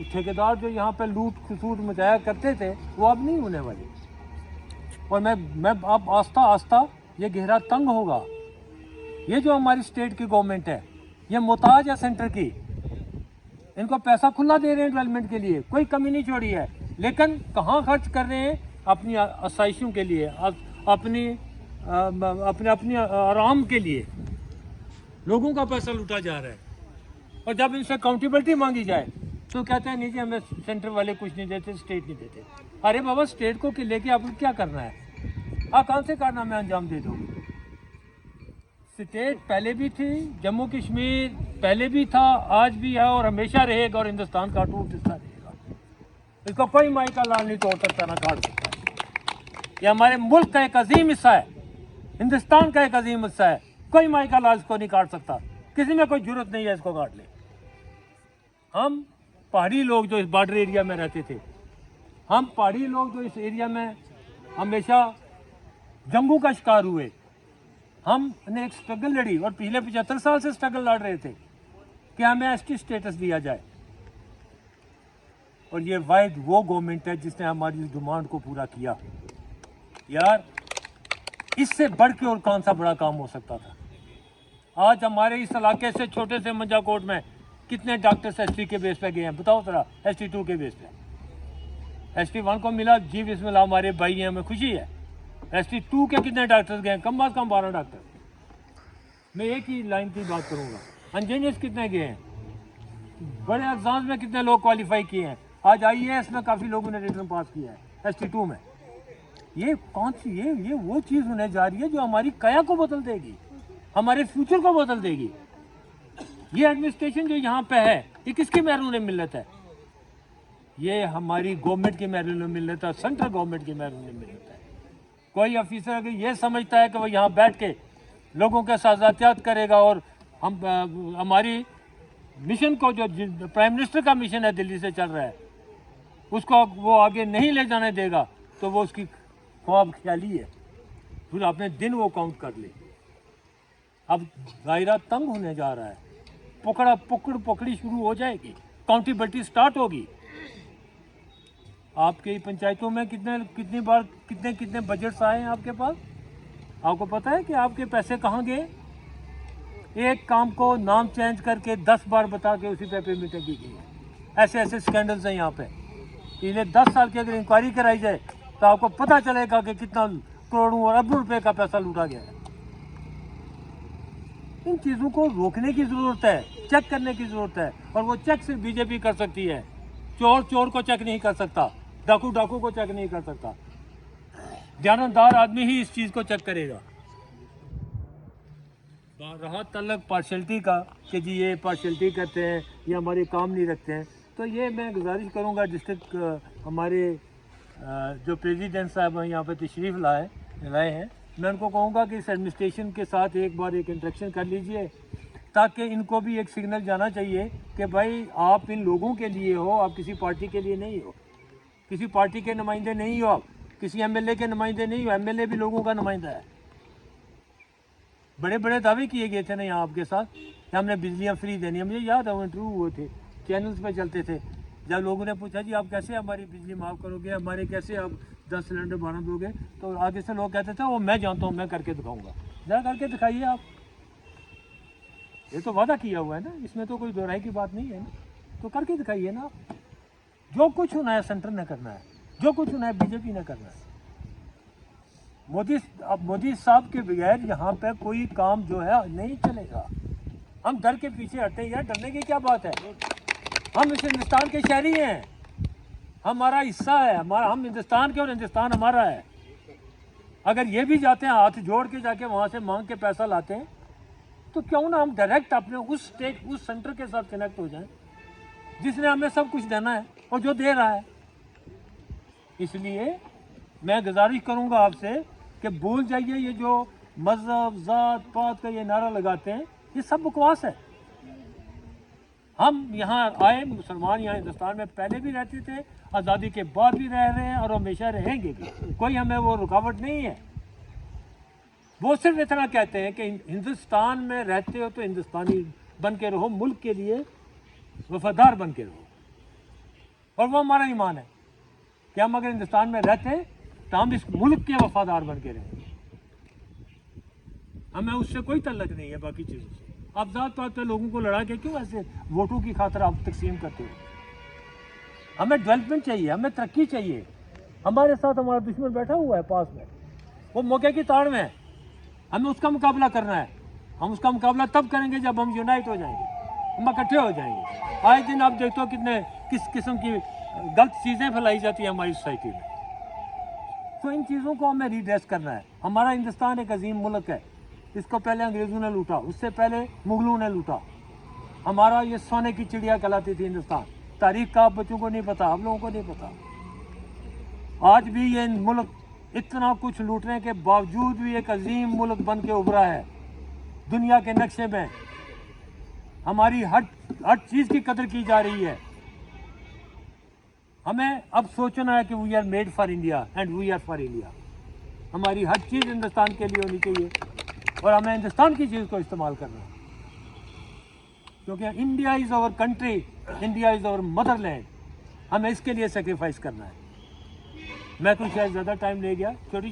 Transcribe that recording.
ٹھیکیدار جو یہاں پہ لوٹ خسوٹ مچایا کرتے تھے وہ اب نہیں ہونے والے. اور میں اب آہستہ آہستہ یہ گہرا تنگ ہوگا. یہ جو ہماری اسٹیٹ کی گورنمنٹ ہے یہ محتاج ہے سینٹر کی. ان کو پیسہ کھلا دے رہے ہیں ڈیولپمنٹ کے لیے, کوئی کمی نہیں چھوڑی ہے, لیکن کہاں خرچ کر رہے ہیں؟ اپنی آسائشوں کے لیے, اپنی آرام کے لیے لوگوں کا پیسہ لوٹا جا رہا ہے. اور جب ان سے اکاؤنٹیبلٹی مانگی جائے تو کہتے ہیں نہیں جی ہمیں سینٹر والے کچھ نہیں دیتے, اسٹیٹ نہیں دیتے. ارے بابا اسٹیٹ کو لے کے آپ کو کیا کرنا ہے؟ آپ کون سے کارنامے انجام دے دو گے؟ اسٹیٹ پہلے بھی تھی, جموں کشمیر پہلے بھی تھا, آج بھی ہے اور ہمیشہ رہے گا, اور ہندوستان کا اٹوٹ حصہ رہے گا. اس کو کوئی مائی کا لال نہیں توڑ سکتا, نہ کاٹ سکتا. یہ ہمارے ملک کا ایک عظیم حصہ ہے, ہندوستان کا ایک عظیم حصہ ہے. کوئی مائی کا لال اس کو نہیں کاٹ سکتا, کسی میں کوئی ضرورت نہیں ہے اس کو کاٹ لے. ہم پہاڑی لوگ جو اس بارڈر ایریا میں رہتے تھے, ہم پہاڑی لوگ جو اس ایریا میں ہمیشہ جنگوں کا شکار ہوئے, ہم نے ایک سٹرگل لڑی اور پچھلے 75 سال سے سٹرگل لڑ رہے تھے کہ ہمیں ایس ٹی اسٹیٹس دیا جائے. اور یہ واحد وہ گورنمنٹ ہے جس نے ہماری اس ڈیمانڈ کو پورا کیا. یار اس سے بڑھ کے اور کون سا بڑا کام ہو سکتا تھا؟ آج ہمارے اس علاقے سے چھوٹے سے منجا کوٹ میں کتنے ڈاکٹرس ایس ٹی کے بیس پہ گئے ہیں بتاؤ ذرا؟ ایس ٹی 2 کے بیس پہ. ایس ٹی 1 کو ملا, جی بسم اللہ ہمارے بھائی ہیں, ہمیں خوشی ہے. ایس ٹی 2 کے کتنے ڈاکٹرز گئے ہیں؟ کم از کم 12 ڈاکٹر. میں ایک ہی لائن کی بات کروں گا, انجینئرس کتنے گئے ہیں, بڑے ایگزامز میں کتنے لوگ کوالیفائی کیے ہیں. آج آئی اے ایس میں کافی لوگوں نے ریٹرن پاس کیا ہے ایس ٹی 2 میں. یہ کون سی یہ وہ چیز ہونے جا رہی ہے جو ہماری قیا کو بدل دے گی, ہمارے فیوچر کو بدل دے گی. یہ ایڈمنسٹریشن جو یہاں پہ ہے یہ کس کی محرون ملت ہے؟ یہ ہماری گورنمنٹ کی محرون ملت ہے, سینٹرل گورنمنٹ کی محرون ملت ہے. کوئی افیسر اگر یہ سمجھتا ہے کہ وہ یہاں بیٹھ کے لوگوں کے ساتھ زیادتیات کرے گا اور ہماری مشن کو, جو پرائم منسٹر کا مشن ہے دلی سے چل رہا ہے, اس کو وہ آگے نہیں لے جانے دے گا, تو وہ اس کی خواب خیالی ہے. پھر اپنے دن وہ کاؤنٹ کر لے. اب دائرہ تنگ ہونے جا رہا ہے, پکڑی شروع ہو جائے گی, اکاؤنٹیبلٹی سٹارٹ ہوگی. آپ کی پنچایتوں میں کتنے بجٹس آئے ہیں آپ کے پاس؟ آپ کو پتہ ہے کہ آپ کے پیسے کہاں گئے؟ ایک کام کو نام چینج کر کے 10 بار بتا کے اسی پہ پیمنٹیں کی گئی ہیں. ایسے سکینڈلز ہیں یہاں پہ. پچھلے 10 سال کی اگر انکوائری کرائی جائے تو آپ کو پتہ چلے گا کہ کتنا کروڑوں اور اربوں روپے کا پیسہ لوٹا گیا ہے. ان چیزوں کو روکنے کی ضرورت ہے, چیک کرنے کی ضرورت ہے, اور وہ چیک صرف بی جے پی کر سکتی ہے. چور کو چیک نہیں کر سکتا, ڈاکو کو چیک نہیں کر سکتا. دیانتدار آدمی ہی اس چیز کو چیک کرے گا. رہا تعلق پارشلٹی کا کہ جی یہ پارشلٹی کرتے ہیں, یہ ہمارے کام نہیں رکھتے ہیں, تو یہ میں گزارش کروں گا ڈسٹرکٹ ہمارے جو پریزیڈنٹ صاحب یہاں پہ تشریف لائے ہیں, میں ان کو کہوں گا کہ اس ایڈمنسٹریشن کے ساتھ ایک بار ایک انٹریکشن کر لیجئے, تاکہ ان کو بھی ایک سگنل جانا چاہیے کہ بھائی آپ ان لوگوں کے لیے ہو, آپ کسی پارٹی کے لیے نہیں ہو, کسی پارٹی کے نمائندے نہیں ہو, آپ کسی ایم ایل اے کے نمائندے نہیں ہو. ایم ایل اے بھی لوگوں کا نمائندہ ہے. بڑے دعوے کیے گئے تھے نا یہاں آپ کے ساتھ کہ ہم نے بجلیاں فری دینی. مجھے یاد ہے وہ انٹرویو ہوئے تھے, چینلز پہ چلتے تھے, جب لوگوں نے پوچھا جی آپ کیسے ہماری بجلی معاف کرو گے, ہمارے کیسے آپ 10 سلنڈر بڑھا دو گے, تو آگے سے لوگ کہتے تھے وہ میں جانتا ہوں, میں کر کے دکھاؤں گا. ذرا کر کے دکھائیے آپ, یہ تو وعدہ کیا ہوا ہے نا, اس میں تو کوئی دورائی کی بات نہیں ہے نا, تو کر کے دکھائیے نا آپ. جو کچھ ہونا ہے سینٹر نے کرنا ہے, جو کچھ ہونا ہے بی جے پی نے کرنا ہے. مودی صاحب کے بغیر یہاں پہ کوئی کام جو ہے نہیں چلے گا. ہم ڈر کے پیچھے ہٹتے ہیں, یار ڈرنے کی کیا بات ہے؟ ہم اس ہندوستان کے شہری ہیں, ہمارا حصہ ہے, ہم ہندوستان کے, اور ہندوستان ہمارا ہے. اگر یہ بھی جاتے ہیں ہاتھ جوڑ کے جا کے وہاں سے مانگ کے پیسہ لاتے ہیں, تو کیوں نہ ہم ڈائریکٹ اپنے اس سینٹر کے ساتھ کنیکٹ ہو جائیں جس نے ہمیں سب کچھ دینا ہے اور جو دے رہا ہے. اس لیے میں گزارش کروں گا آپ سے کہ بھول جائیے یہ جو مذہب ذات پات کا یہ نعرہ لگاتے ہیں, یہ سب بکواس ہے. ہم یہاں آئے, مسلمان یہاں ہندوستان میں پہلے بھی رہتے تھے, آزادی کے بعد بھی رہ رہے ہیں, اور ہمیشہ رہیں گے بھی. کوئی ہمیں وہ رکاوٹ نہیں ہے. وہ صرف اتنا کہتے ہیں کہ ہندوستان میں رہتے ہو تو ہندوستانی بن کے رہو, ملک کے لیے وفادار بن کے رہو. اور وہ ہمارا ایمان ہے کہ ہم اگر ہندوستان میں رہتے ہیں تو ہم اس ملک کے وفادار بن کے رہیں. ہمیں اس سے کوئی تعلق نہیں ہے باقی چیزوں سے. آپ ذات پات پہ لوگوں کو لڑا کے کیوں ایسے ووٹوں کی خاطر آپ تقسیم کرتے ہو؟ ہمیں ڈیولپمنٹ چاہیے, ہمیں ترقی چاہیے. ہمارے ساتھ ہمارا دشمن بیٹھا ہوا ہے پاس میں, وہ موقع کی تاڑ میں ہے. ہمیں اس کا مقابلہ کرنا ہے. ہم اس کا مقابلہ تب کریں گے جب ہم یونائٹ ہو جائیں گے, ہم اکٹھے ہو جائیں گے. آج دن آپ دیکھتے ہو کس قسم کی غلط چیزیں پھیلائی جاتی ہیں ہماری سوسائٹی میں. تو ان چیزوں کو ہمیں ریڈریس کرنا ہے. ہمارا ہندوستان ایک عظیم ملک ہے. اس کو پہلے انگریزوں نے لوٹا, اس سے پہلے مغلوں نے لوٹا. ہمارا یہ سونے کی چڑیا کہلاتی تھی ہندوستان. تاریخ کا آپ بچوں کو نہیں پتا, ہم لوگوں کو نہیں پتا. آج بھی یہ ملک اتنا کچھ لوٹنے کے باوجود بھی ایک عظیم ملک بن کے ابھرا ہے دنیا کے نقشے میں. ہماری ہر چیز کی قدر کی جا رہی ہے. ہمیں اب سوچنا ہے کہ we are made for India and we are for India. ہماری ہر چیز ہندوستان کے لیے ہونی چاہیے اور ہمیں ہندوستان کی چیز کو استعمال کرنا ہے, کیونکہ India is our country, India is our motherland. ہمیں اس کے لیے سیکریفائس کرنا ہے. میں کچھ شاید زیادہ ٹائم لے گیا. چھوٹی چھوٹی